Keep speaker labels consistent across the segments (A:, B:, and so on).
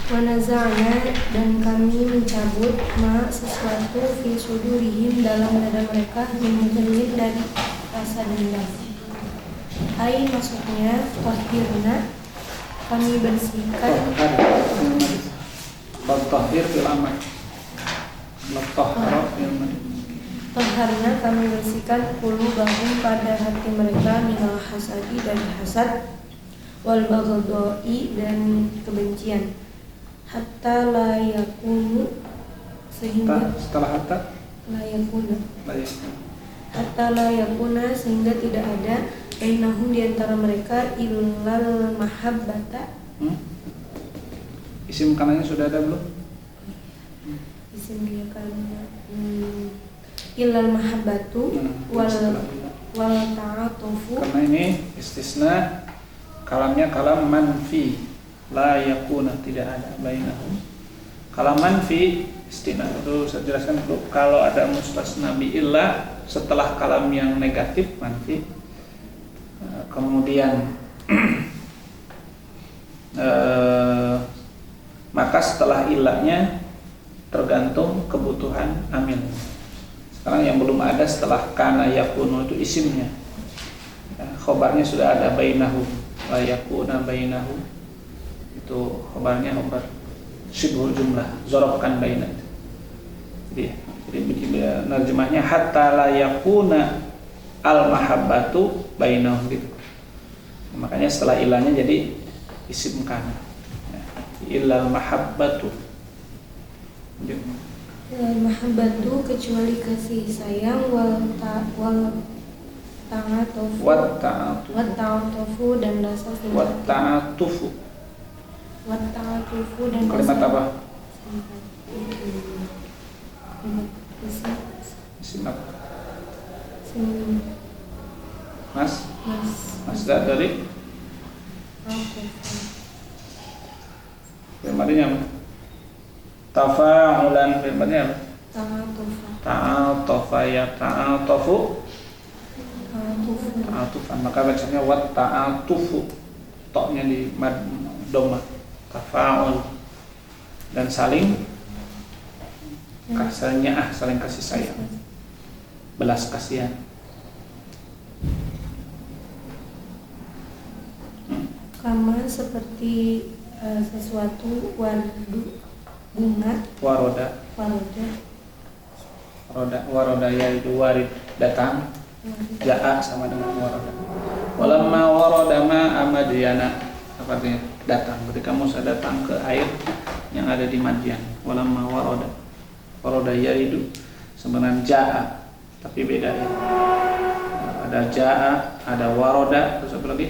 A: Wa naza'na dan kami mencabut ma sesuatu fi sudurihim dalam dada mereka min ghillin dari rasa dendam. Ai maksudnya tahhirna kami bersihkan
B: tahhir fil amal.
A: Tahharna kami bersihkan qulubahum pada hati mereka minal hasadi dari hasad wal baghdai dan kebencian hatta la yakunu sehingga
B: setelah hatta
A: la yakuna sehingga tidak ada bainahum di antara mereka illal mahabbata.
B: Isim kanannya sudah ada belum?
A: Isim dia karena illal mahabbatu wal ta'atufu.
B: Karena ini istisna, kalamnya kalam manfi, la yakuna, tidak ada bainahum. Kalam manfi istina itu saya jelaskan dulu. Kalau ada mustasna bi illa setelah kalam yang negatif manfi, kemudian maka setelah ilahnya tergantung kebutuhan amil. Sekarang yang belum ada setelah kana yakunu itu isimnya. Khobarnya sudah ada bainahu, la yakuna bainahu. Itu khobarnya khobar syibhul jumlah, zorobkan bainat. Jadi nerjemahnya hatta la yakuna al mahabbatu bainahu gitu. Makanya setelah ilahnya jadi isim kana. Illal mahabbatu.
A: Illal mahabbatu kecuali kasih sayang wal ta'atufu dan rasa
B: ta'atufu
A: dan
B: kalimat
A: rasa
B: apa? Isim apa? Mas dari Firmannya apa? Tafa'ulan, firmannya apa? Ta'atufa ya ta'atufu. Ta'atufan, maka bacanya wat ta'atufu. Toknya di mad doma. Tafa'ul. Dan saling saling kasih sayang. Belas kasihan.
A: Kama seperti sesuatu wardu bunga waroda yaitu warid datang, ja'a sama dengan waroda. Walamma waroda ma'a Madyana, apa artinya? Datang. Ketika Musa datang ke air yang ada di Madyan. Walamma waroda yaitu sebenarnya ja'a, tapi beda ya. Ada ja'a, ada waroda, terus apa lagi?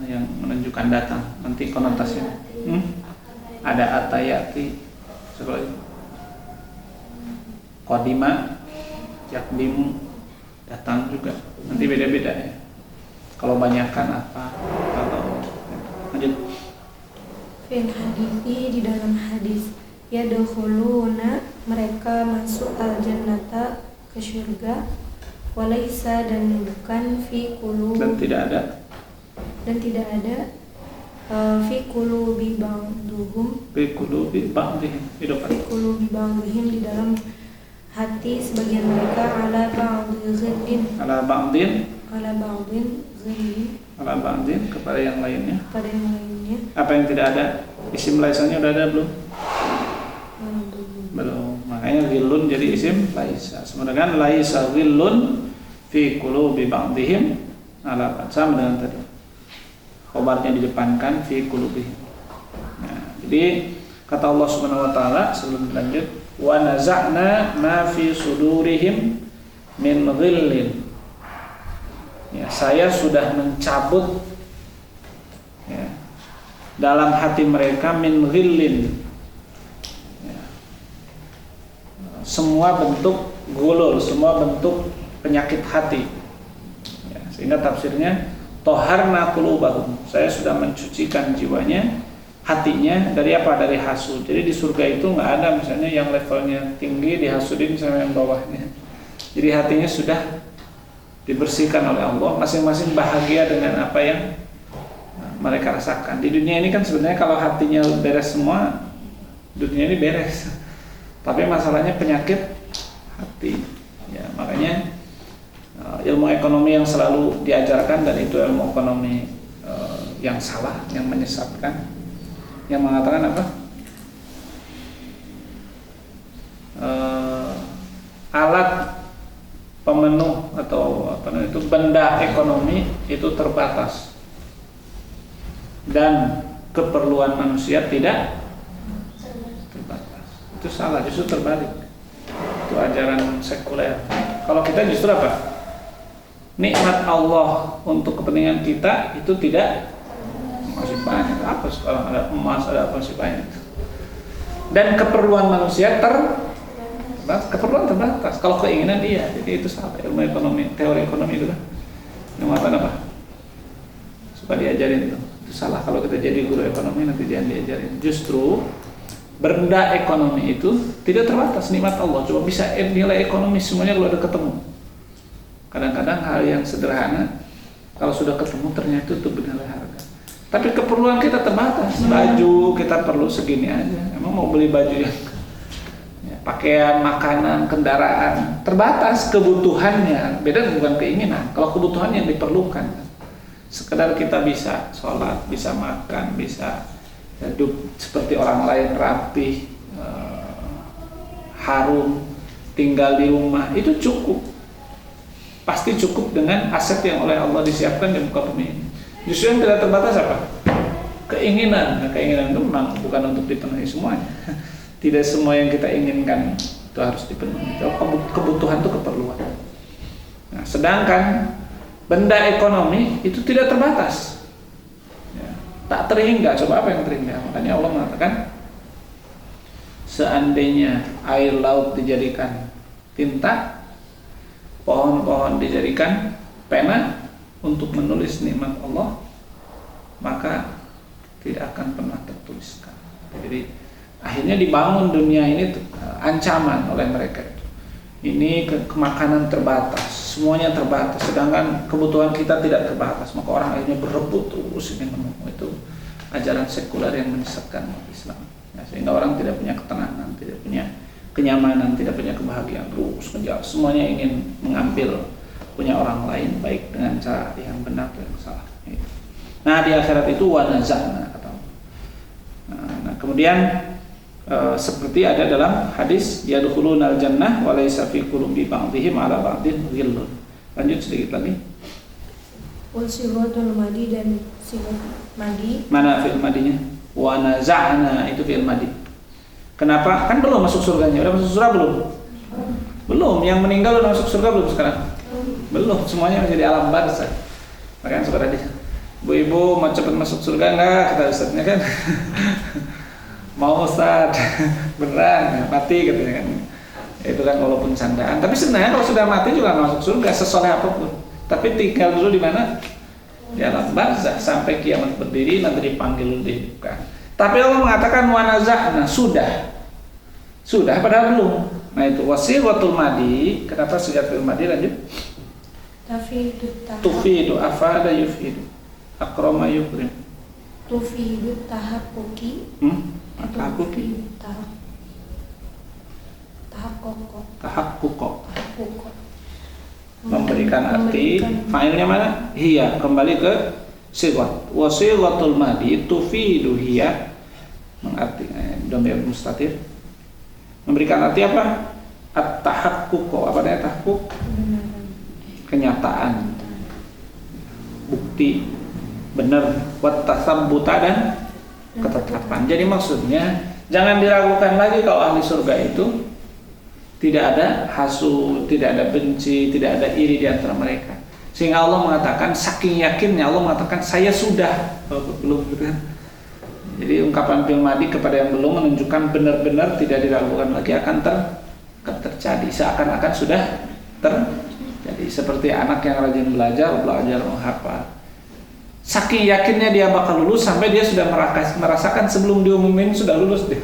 A: Yang menunjukkan datang, nanti konotasinya ada atayati, seperti qadima, yakdimu, datang juga, nanti beda-beda ya. Kalau banyakkan apa, kalau lanjut fil hadithi di dalam hadis yadkhuluna mereka masuk al jannata ke surga walaisa dan bukan fi qulub
B: dan tidak ada fi qulubi ba'dhum di dalam hati sebagian mereka ala ba'dhin kepada yang lainnya.
A: Apa
B: yang tidak ada? Isim laisanya udah ada belum? Belum. Makanya ghillun jadi isim laisa. Sebenarnya laisa ghillun fi qulubi ba'dihim ala sama dengan tadi. Khobarnya didepankan fi qulubihim. Nah, jadi kata Allah Subhanahu wa taala sebelum lanjut, wa naza'na ma fi sudurihim min ghillin. Ya, saya sudah mencabut ya, dalam hati mereka min ghillin. Ya. Semua bentuk gulul, semua bentuk penyakit hati. Ya, sehingga tafsirnya toharna qulubahum, saya sudah mencucikan jiwanya, hatinya dari apa? Dari hasud. Jadi di surga itu nggak ada misalnya yang levelnya tinggi dihasudin sama yang bawahnya. Jadi hatinya sudah dibersihkan oleh Allah, masing-masing bahagia dengan apa yang mereka rasakan. Di dunia ini kan sebenarnya kalau hatinya beres semua, dunia ini beres. Tapi masalahnya penyakit hati. Ya, makanya ilmu ekonomi yang selalu diajarkan, dan itu ilmu ekonomi yang salah, yang menyesatkan, yang mengatakan apa? Alat pemenuh atau itu benda ekonomi itu terbatas dan keperluan manusia tidak terbatas. Itu salah, justru terbalik. Itu ajaran sekuler. Kalau kita justru apa? Nikmat Allah untuk kepentingan kita itu tidak masih banyak. Apa sekarang ada emas, ada apa masih banyak. Dan keperluan manusia keperluan terbatas. Kalau keinginan iya, jadi itu salah. Ilmu ekonomi, teori ekonomi itu kan yang apa? Suka diajarin itu salah. Kalau kita jadi guru ekonomi nanti jangan diajarin. Justru benda ekonomi itu tidak terbatas nikmat Allah. Coba bisa nilai ekonomi semuanya kalau udah ketemu. Kadang-kadang hal yang sederhana kalau sudah ketemu ternyata itu bernilai harga. Tapi keperluan kita terbatas. Baju kita perlu segini aja. Emang mau beli baju yang pakaian, makanan, kendaraan terbatas kebutuhannya. Beda bukan keinginan. Kalau kebutuhan yang diperlukan, sekedar kita bisa sholat, bisa makan, bisa hidup seperti orang lain, rapih, harum, tinggal di rumah, itu cukup. Pasti cukup dengan aset yang oleh Allah disiapkan di muka bumi ini. Justru yang tidak terbatas apa? Keinginan. Nah, keinginan itu memang bukan untuk dipenuhi semuanya. Tidak semua yang kita inginkan itu harus dipenuhi. Kebutuhan itu keperluan. Nah, sedangkan benda ekonomi itu tidak terbatas. Ya, tak terhingga. Coba apa yang terhingga? Makanya Allah mengatakan, seandainya air laut dijadikan tinta, pohon-pohon dijadikan pena untuk menulis nikmat Allah, maka tidak akan pernah tertuliskan. Jadi akhirnya dibangun dunia ini ancaman oleh mereka itu. Ini kemakanan terbatas, semuanya terbatas, sedangkan kebutuhan kita tidak terbatas. Maka orang akhirnya berebut terus ingin menemu. Itu ajaran sekuler yang menyesatkan umat Islam. Ya, sehingga orang tidak punya ketenangan, tidak punya kenyamanan, tidak punya kebahagiaan, terus kejar. Semuanya ingin mengambil punya orang lain, baik dengan cara yang benar atau yang salah. Nah, di akhirat itu wanazana kata. Nah, kemudian seperti ada dalam hadis yadkhulunal jannah wa laysa fi qulubi ba'dihim ala ba'din ghillun. Lanjut sedikit lagi.
C: Wasiwatul madi dan siwat madi.
B: Mana fi'il madinya? Wa naza'na itu fi'il madi. Kenapa? Kan belum masuk surganya. Udah masuk surga belum? Belum. Yang meninggal udah masuk surga belum sekarang? Belum. Semuanya masih di alam barzakh. Makanya suka tadi, Bu-ibu mau cepat masuk surga enggak? Kata ustadznya kan. Mau Ustaz, beneran mati katanya kan. Itu kan walaupun candaan, tapi sebenarnya kalau sudah mati juga masuk surga sesoleh apapun. Tapi tinggal dulu di mana? Di alam barzakh sampai kiamat berdiri, nanti dipanggil dihidupkan. Tapi Allah mengatakan wanazahna, sudah padahal belum. Nah itu wasiwatul madi. Kenapa sigatul madi? Lanjut. Tufidu afada yufidu akroma yukrim.
C: Tufidu tahaqquqi.
B: Tahaqquq. Memberikan arti. Fa'ilnya mana? Hiya, kembali ke sigat. Wasigatul madi tufidu hiya, mengartikan dhamir mustatir. Memberikan arti apa? At-tahaqquq. Apa namanya tahaqquq? Kenyataan, bukti, benar, wat tasabbuta dan ketetapan. Jadi maksudnya jangan diragukan lagi kalau ahli surga itu tidak ada hasud, tidak ada benci, tidak ada iri di antara mereka. Sehingga Allah mengatakan, saking yakinnya Allah mengatakan saya sudah, belum gitu kan. Jadi ungkapan fil madi kepada yang belum menunjukkan benar-benar tidak diragukan lagi akan terjadi, seakan-akan sudah terjadi. Seperti anak yang rajin belajar menghafal. Saking yakinnya dia bakal lulus sampai dia sudah merasakan sebelum diumumin sudah lulus deh.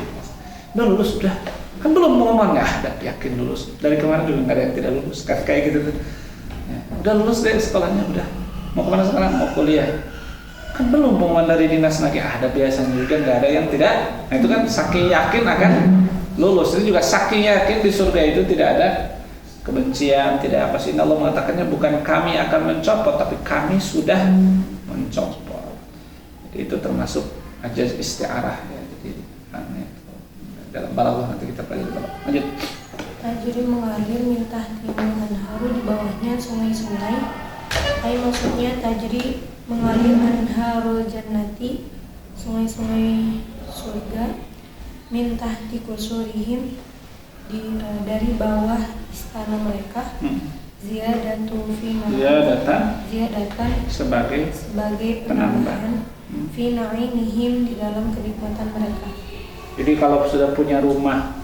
B: Udah lulus sudah. Kan belum pengumuman nggak ada, yakin lulus. Dari kemarin juga nggak ada yang tidak lulus. Kayak gitu tuh. Ya, udah lulus deh sekolahnya udah. Mau kemana sekarang? Mau kuliah.
A: Kan belum pengumuman dari dinas lagi, ada biasanya juga nggak ada yang tidak. Nah itu kan saking yakin akan lulus. Itu juga saking yakin di surga itu tidak ada kebencian, tidak apa sih. Allah mengatakannya bukan kami akan mencopot, tapi kami sudah mencopot. Jadi itu termasuk ajaz isti'arah ya. Jadi dalam balaghah nanti kita pelajari. Lanjut.
C: Tajri mengalir min tahtil anharu, di bawahnya sungai-sungai. Maksudnya tajri mengalir anharul jannati, sungai-sungai surga, min tahti kusurihim, dari bawah istana mereka. Ziyadatu fi ziyadatan
A: sebagai
C: penambahan fi na'imihim, di dalam kenikmatan mereka.
A: Jadi kalau sudah punya rumah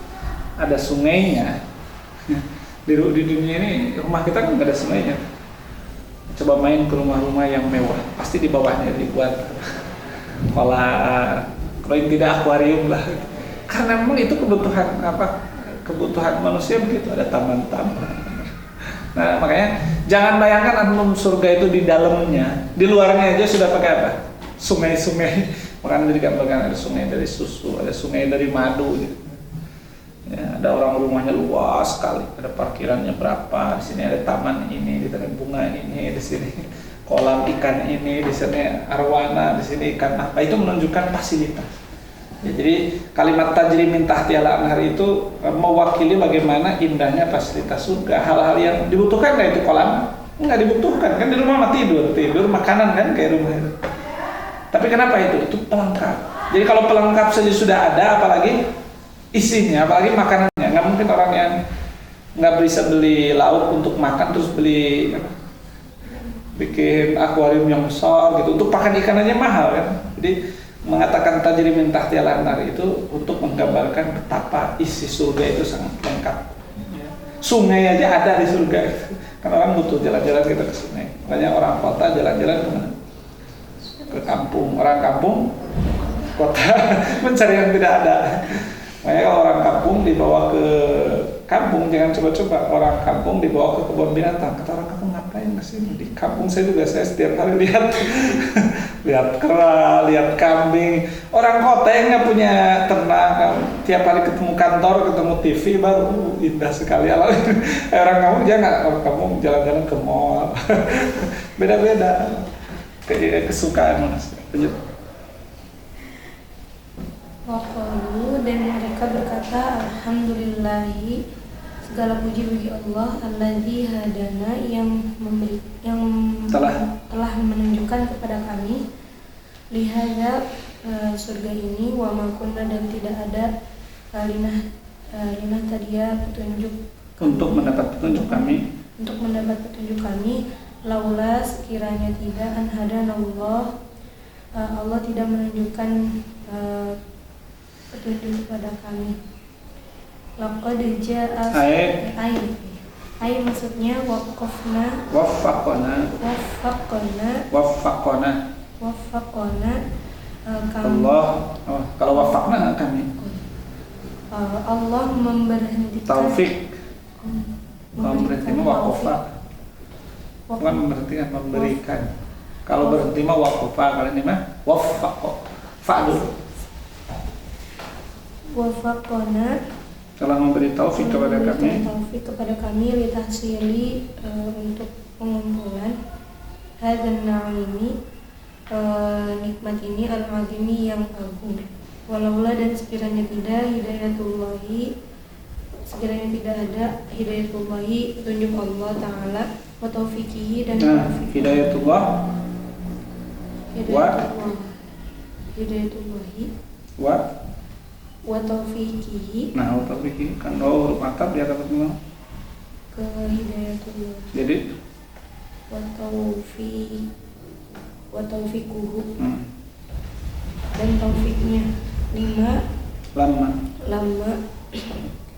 A: ada sungainya, di dunia ini rumah kita kan nggak ada sungainya. Coba main ke rumah-rumah yang mewah, pasti di bawahnya dibuat kolam, kalau tidak akuarium lah. Karena memang itu kebutuhan manusia begitu, ada taman-taman. Nah makanya jangan bayangkan antum surga itu di dalamnya, di luarnya aja sudah pakai apa? Sungai-sungai. Makanya digambarkan ada sungai dari susu, ada sungai dari madu gitu. Ya, ada orang rumahnya luas sekali, ada parkirannya berapa, di sini ada taman ini, di sini bunga ini, di sini kolam ikan ini, di sini arwana, di sini ikan apa, itu menunjukkan fasilitas. Ya, jadi kalimat tajri min tahtiha al-anhar itu mewakili bagaimana indahnya fasilitas surga. Hal-hal yang dibutuhkan nggak itu kolam? Nggak dibutuhkan, kan di rumah mah tidur makanan kan kayak rumah itu. Tapi kenapa itu? Itu pelengkap. Jadi kalau pelengkap saja sudah ada, apalagi isinya, apalagi makanannya. Nggak mungkin orang yang nggak bisa beli lauk untuk makan terus beli bikin akuarium yang besar gitu. Untuk pakan ikan aja mahal kan. Jadi mengatakan tajri min tahtiha al-anhar itu untuk menggambarkan betapa isi surga itu sangat lengkap. Sungai aja ada di surga. Karena orang butuh jalan-jalan kita ke sungai. Makanya orang kota jalan-jalan kemana? Ke kampung. Orang kampung kota mencari yang tidak ada. Makanya kalau orang kampung dibawa ke kampung, jangan coba-coba orang kampung dibawa ke kebun binatang. Kata orang kampung, ngapain kesini? Di kampung saya setiap hari lihat lihat kera, lihat kambing. Orang kota yang nggak punya ternak, tiap hari ketemu kantor, ketemu TV, baru indah sekali alam. Orang kampung jangan, orang kampung jalan-jalan ke mall. Beda-beda kesukaan manusia. Lanjut.
C: Waqalu, dan mereka berkata, alhamdulillahi, segala puji bagi Allah, alladzi hadana, yang telah menunjukkan kepada kami, lihada, surga ini, wa ma kunna, dan tidak ada linah tadia, petunjuk
A: untuk mendapat petunjuk kami, laula, sekiranya tidak, an hadana Allah tidak menunjukkan petunjuk kepada kami. Laqad ja'a maksudnya waffaqna Allah, kalau wafaqna kami
C: Allah memberhentikan
A: taufik, memberhentikan waqafa, bukan memberhentikan, memberikan. Kalau berhenti mah waqafa, kalau ini mah waffaq, fa'dul.
C: Wafaqona,
A: telah memberi taufik kepada kami litahsili,
C: untuk pengumpulan hadzal na'imi, nikmat ini al-azimi, yang agung. Walaula, dan sekiranya tidak ada hidayatullahi, petunjuk Allah Ta'ala, wa taufiqihi, dan
A: hidayatullahi wa taufiqihi. Nah, wa taufiqihi kan huruf ataf di atas semua.
C: Ke hidayatullah.
A: Jadi
C: wa taufiquhu. Dan taufiknya. 5 lama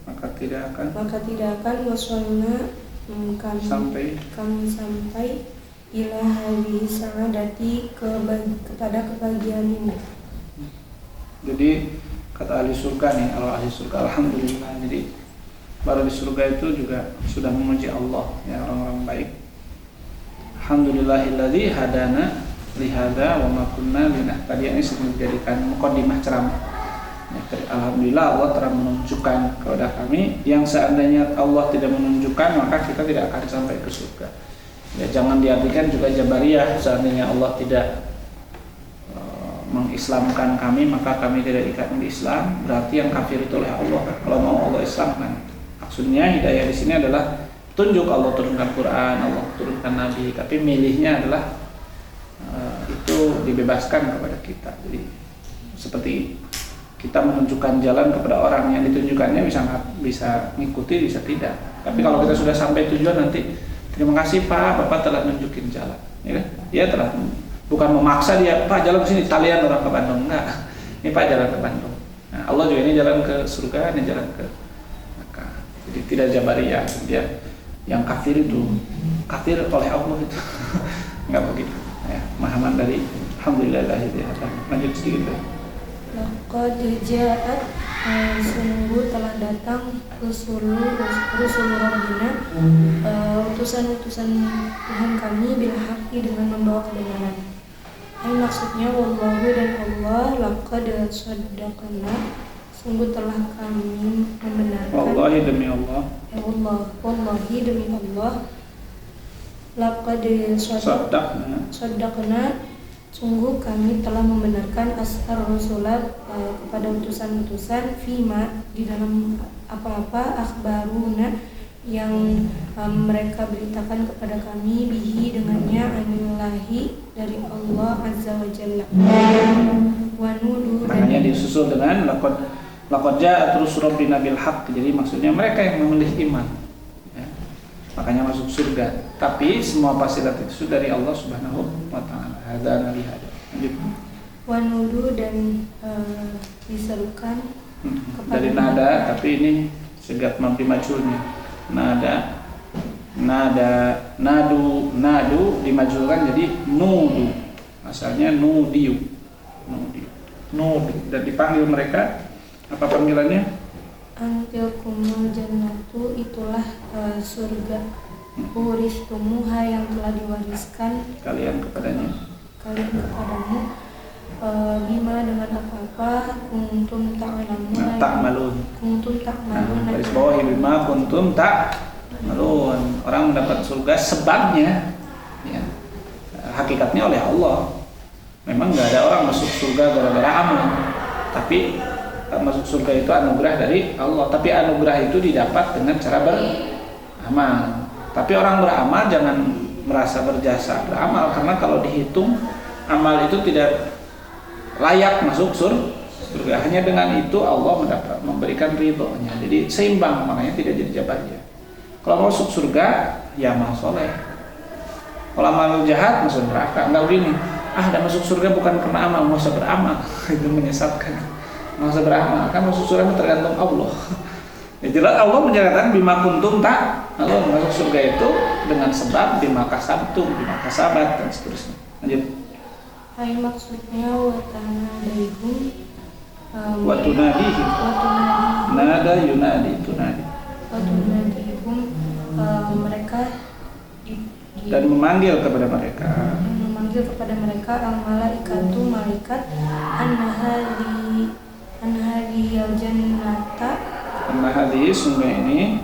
A: maka tidak akan wasolna, kami sampai ila hadhihi sa'adati, kepada kebahagiaan ini. Jadi kata ahli surga nih, kalau ahli surga alhamdulillah, jadi baru di surga itu juga sudah memuji Allah ya, orang-orang baik. Alhamdulillahilladzi hadana
B: lihada wa ma kunna linahtadiya, ini sering dijadikan mukadimah ceramah. Ya, alhamdulillah Allah telah menunjukkan kepada kami yang seandainya Allah tidak menunjukkan maka kita tidak akan sampai ke surga. Ya, jangan diartikan juga Jabariyah, seandainya Allah tidak mengislamkan kami maka kami tidak ikut Islam, berarti yang kafir itu oleh Allah kalau mau Allah islamkan. Maksudnya hidayah di sini adalah tunjuk, Allah turunkan Quran, Allah turunkan Nabi, tapi milihnya adalah itu dibebaskan kepada kita. Jadi seperti kita menunjukkan jalan kepada orang, yang ditunjukkannya bisa ngikuti, bisa tidak. Tapi kalau kita sudah sampai tujuan nanti, terima kasih Pak, Bapak telah nunjukin jalan. Ya kan? Dia telah, bukan memaksa dia, Pak jalan ke sini, kalian orang ke Bandung, enggak. Ini Pak jalan ke Bandung. Nah, Allah juga ini jalan ke surga, ini jalan ke neraka. Jadi tidak Jabariyah, dia yang kafir itu kafir oleh Allah itu enggak begitu. Ya, pemahaman dari alhamdulillahilladzi hadana. Lanjut sedikit.
C: Laqad ja'at, sungguh telah datang Rusul Rabbina, utusan-utusan Tuhan kami bil haqqi, dengan membawa kebenaran. Maksudnya wallahu, dan Allah, laqad saddaqana, sungguh telah kami membenarkan.
B: Wallahi demi Allah.
C: Wallahi demi Allah, laqad saddaqna, sungguh kami telah membenarkan ar-rusulat, kepada utusan-utusan, fima, di dalam apa-apa, akhbaruna, yang mereka beritakan kepada kami, bihi, dengannya, anillahi, dari Allah azza wa jalla. Wa nudu,
B: makanya disusul dengan laqad ja'at rusul rabbina bil haqq. Jadi maksudnya mereka yang memilih iman, ya, makanya masuk surga. Tapi semua fasilitas itu dari Allah Subhanahu wa taala. Hadzana li hada.
C: Wa nudu, dan diserukan
B: dari nada, tapi ini segat mabni majhulnya. Nadu dimajhulkan jadi nudu. Asalnya nudiu. Dan dipanggil mereka, apa panggilannya?
C: Antilkumul jannatu, itulah surga. Uristumuha, yang telah diwariskan
B: Kalian kepadamu,
C: bima, dengan apa-apa, kuntum ta'lamun,
B: garis bawah bima kuntum ta'malun. Orang mendapat surga sebabnya, ya, hakikatnya oleh Allah. Memang nggak ada orang masuk surga gara-gara amal, tapi masuk surga itu anugerah dari Allah. Tapi anugerah itu didapat dengan cara beramal. Tapi orang beramal jangan merasa berjasa beramal, karena kalau dihitung amal itu tidak layak masuk surga. Hanya dengan itu Allah memberikan ridhonya. Jadi seimbang, makanya tidak jadi Jabariyah. Kalau masuk surga ya amal soleh. Kalau amal jahat masuk neraka. Enggak begini. Dah masuk surga bukan karena amal, nggak usah beramal. Itu menyesatkan. Nggak usah beramal, kan masuk surga tergantung Allah. Ya, jelas Allah menyatakan bima kuntum Allah masuk surga itu dengan sebab bima kasabtum, bima kasabat, dan seterusnya. Lanjut.
C: Maksudnya watanadaihum,
B: Watunadihim. Nada yunadi tunadi.
C: Watunadihum, mereka
B: dan memanggil kepada mereka.
C: Al-malaikatu, malaikat, anhadiyal jannata,
B: sungguhnya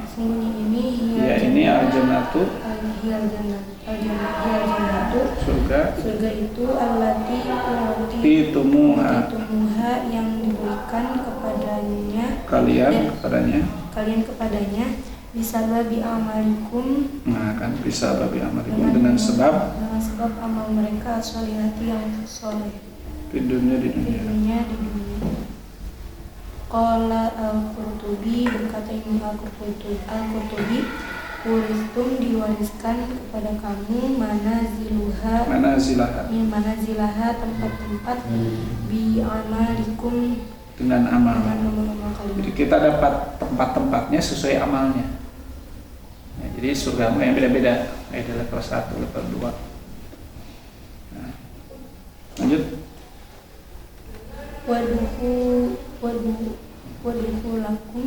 B: ini al-jannatu, surga
C: itu allati
B: tumuha,
C: yang diberikan kalian kepadanya bisababi amalikum,
B: dengan sebab
C: amal mereka sholihati, yang soleh
B: di dunia.
C: Qala al-Qurtubi, berkata Imam Al-Qurtubi, uristum, diwariskan kepada kamu, manazilaha, tempat-tempat, bi amalikum,
B: dengan amal
C: kalian.
B: Jadi kita dapat tempat-tempatnya sesuai amalnya. Ya, jadi surga yang beda-beda. Ada level 1, level 2. Nah, lanjut.
C: Waduhulakum,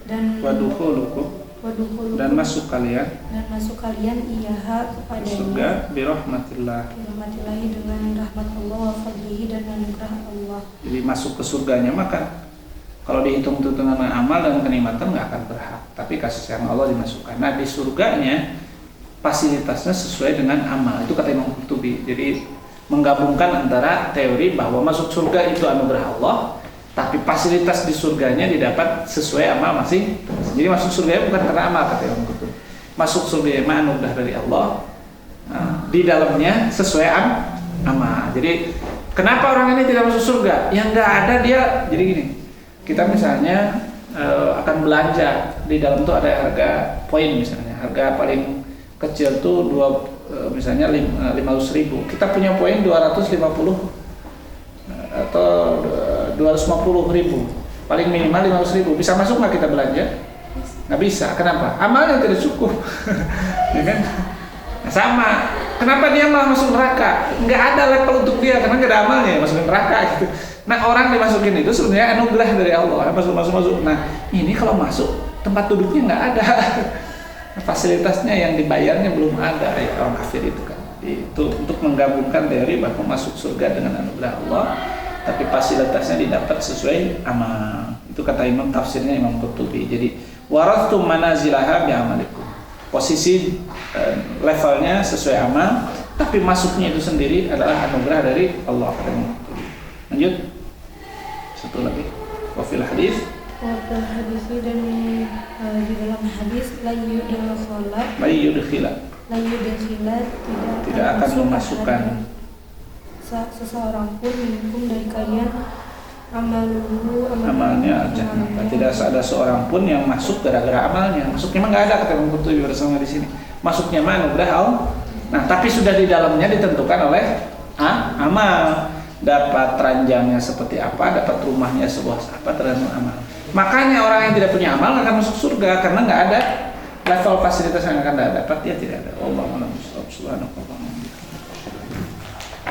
C: dan
B: Waduhulukum
C: Wadukhulu
B: dan masuk kalian
C: iyaha
B: surga
C: kepadanya
B: birahmatillah.
C: Birahmatillahi dengan rahmat Allah wa fadlihi dan anugerah Allah.
B: Jadi masuk ke surganya maka kalau dihitung dengan amal dan kenikmatan nggak akan berhak, tapi kasih sayang Allah dimasukkan. Nah di surganya fasilitasnya sesuai dengan amal, itu kata Imam Qurtubi. Jadi menggabungkan antara teori bahwa masuk surga itu anugerah Allah, tapi fasilitas di surganya didapat sesuai amal masing. Jadi masuk surga bukan karena amal, kata Imam Qurtubi. Masuk surga memang anugerah dari Allah. Nah, di dalamnya sesuai amal. Jadi kenapa orang ini tidak masuk surga? Yang nggak ada dia. Jadi gini, kita misalnya akan belanja, di dalam tuh ada harga poin misalnya, harga paling kecil tuh misalnya 500.000. Kita punya poin 250 atau 250.000, paling minimal 500.000. Bisa masuk nggak kita belanja? Nggak bisa. Kenapa? Amalnya tidak cukup. Ya kan? Nah, sama. Kenapa dia malah masuk neraka? Nggak ada level untuk dia karena nggak ada amalnya masuk neraka gitu. Nah orang dimasukin itu sebenarnya anugerah dari Allah. Masuk. Nah ini kalau masuk tempat duduknya nggak ada. Fasilitasnya yang dibayarnya belum ada, ya orang kafir itu kan. Itu untuk menggabungkan teori bahwa masuk surga dengan anugerah Allah, tapi fasilitasnya didapat sesuai amal. Itu kata Imam, tafsirnya Imam Qurtubi. Jadi warathtum manazilaha bi'amalikum. Posisi levelnya sesuai amal, tapi masuknya itu sendiri adalah anugerah dari Allah. Lanjut. Satu lagi. Wa fil hadis.
C: Waktu hadis dan di dalam hadis la yudkhila
B: tidak akan memasukkan
C: seseorang pun minkum dari kalian
B: amalnya al-jannah. Tidak ada seorang pun yang masuk gara-gara amalnya. Masuknya memang nggak ada, kata Imam Qurtubi bersama di sini. Masuknya mana udah Allah. Nah, tapi sudah di dalamnya ditentukan oleh amal. Dapat ranjangnya seperti apa, dapat rumahnya seluas apa, tergantung amal. Makanya orang yang tidak punya amal nggak akan masuk surga karena nggak ada level fasilitas yang akan dapat, dia tidak ada. Allah subhanahu wa ta'ala.